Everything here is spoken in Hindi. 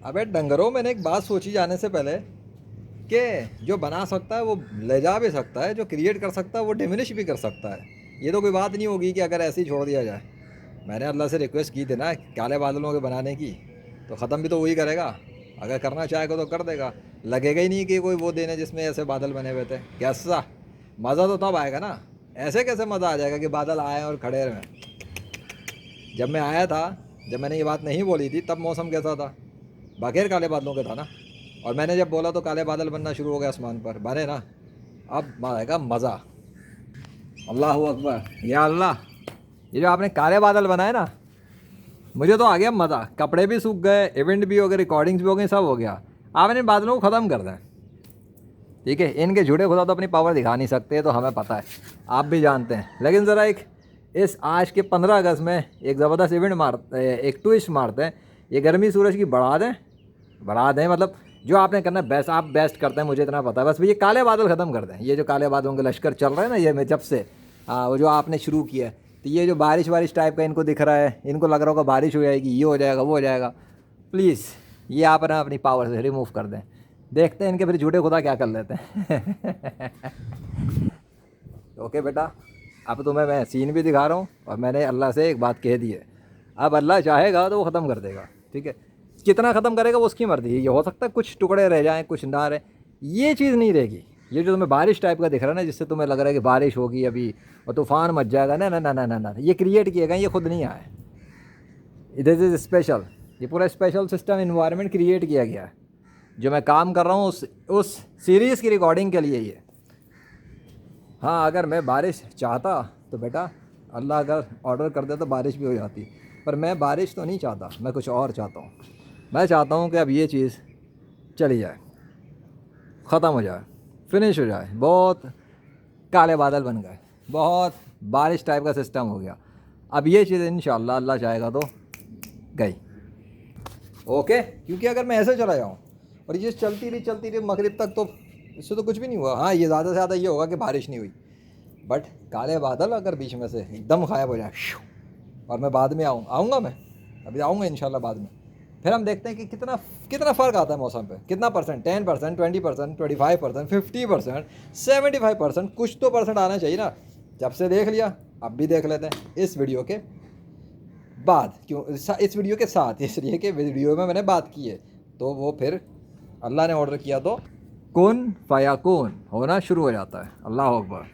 अबे डंगरों, मैंने एक बात सोची जाने से पहले कि जो बना सकता है वो ले जा भी सकता है, जो क्रिएट कर सकता है वो डिमिनिश भी कर सकता है। ये तो कोई बात नहीं होगी कि अगर ऐसे ही छोड़ दिया जाए। मैंने अल्लाह से रिक्वेस्ट की थी ना काले बादलों के बनाने की, तो ख़त्म भी तो वही करेगा। अगर करना चाहेगा तो कर देगा। लगेगा ही नहीं कि कोई वो देने जिसमें ऐसे बादल बने हुए थे। कैसा मज़ा तो तब आएगा ना। ऐसे कैसे मज़ा आ जाएगा कि बादल आए और खड़े रहे। जब मैं आया था, जब मैंने ये बात नहीं बोली थी, तब मौसम कैसा था? बगैर काले बादलों के था ना। और मैंने जब बोला तो काले बादल बनना शुरू हो गया आसमान पर, बने ना। अब आएगा मज़ा। अल्लाह अकबर या अल्लाह। ये जो आपने काले बादल बनाए ना, मुझे तो आ गया मज़ा। कपड़े भी सूख गए, इवेंट भी हो गए, रिकॉर्डिंग्स भी हो गई, सब हो गया। आपने बादलों को ख़त्म कर दें। ठीक है, इनके झूठे खुदा तो अपनी पावर दिखा नहीं सकते, तो हमें पता है, आप भी जानते हैं। लेकिन ज़रा एक इस आज के 15 अगस्त में एक ज़बरदस्त इवेंट एक ट्विस्ट मारते हैं। ये गर्मी सूरज की बढ़ा दें मतलब जो आपने करना है बेस्ट, आप बेस्ट करते हैं, मुझे इतना पता है। बस ये काले बादल ख़त्म कर दें। ये जो काले बादलों के लश्कर चल रहे हैं ना, ये मैं जब से वो जो आपने शुरू किया है, तो ये जो बारिश वारिश टाइप का इनको दिख रहा है, इनको लग रहा होगा बारिश हो जाएगी, ये हो जाएगा, वो हो जाएगा। प्लीज़ ये आप ना अपनी पावर से रिमूव कर दें। देखते हैं इनके फिर झूठे खुदा क्या कर लेते हैं। ओके बेटा, अब तुम्हें मैं सीन भी दिखा रहा हूँ और मैंने अल्लाह से एक बात कह दी है। अब अल्लाह चाहेगा तो वो ख़त्म कर देगा। ठीक है, कितना ख़त्म करेगा वो उसकी मर्ज़ी है। ये हो सकता है कुछ टुकड़े रह जाएँ, कुछ ना रहे, ये चीज़ नहीं रहेगी। ये जो तुम्हें बारिश टाइप का दिख रहा है ना, जिससे तुम्हें लग रहा है कि बारिश होगी अभी और तूफ़ान मच जाएगा, ना ना ना ना ना ना, ये क्रिएट किए गए, ये खुद नहीं आए। This is special. ये पूरा स्पेशल सिस्टम इन्वायरमेंट क्रिएट किया गया है। जो मैं काम कर रहा हूँ उस सीरीज़ की रिकॉर्डिंग के लिए ये। हाँ, अगर मैं बारिश चाहता तो बेटा, अल्लाह अगर ऑर्डर कर दे तो बारिश भी हो जाती। पर मैं बारिश तो नहीं चाहता, मैं कुछ और चाहता हूँ। मैं चाहता हूँ कि अब ये चीज़ चली जाए, ख़त्म हो जाए, फिनिश हो जाए। बहुत काले बादल बन गए, बहुत बारिश टाइप का सिस्टम हो गया। अब ये चीज़ इंशाअल्लाह अल्लाह चाहेगा तो गई। ओके, क्योंकि अगर मैं ऐसे चला जाऊँ और ये चलती रही मगरिब तक, तो इससे तो कुछ भी नहीं हुआ। हाँ, ये ज़्यादा से ज़्यादा ये होगा कि बारिश नहीं हुई। बट काले बादल अगर बीच में से एकदम गायब हो जाए और मैं बाद में आऊँगा मैं अभी आऊँगा इंशाल्लाह बाद में, फिर हम देखते हैं कि कितना कितना फ़र्क आता है मौसम पे। कितना परसेंट, 10%, 20%, 25%, 50%, 75%, कुछ तो परसेंट आना चाहिए ना। जब से देख लिया, अब भी देख लेते हैं इस वीडियो के बाद। क्यों इस वीडियो के साथ, इसलिए कि वीडियो में मैंने बात की है, तो वो फिर अल्लाह ने ऑर्डर किया तो कुन फयाकुन होना शुरू हो जाता है। अल्लाह अकबर।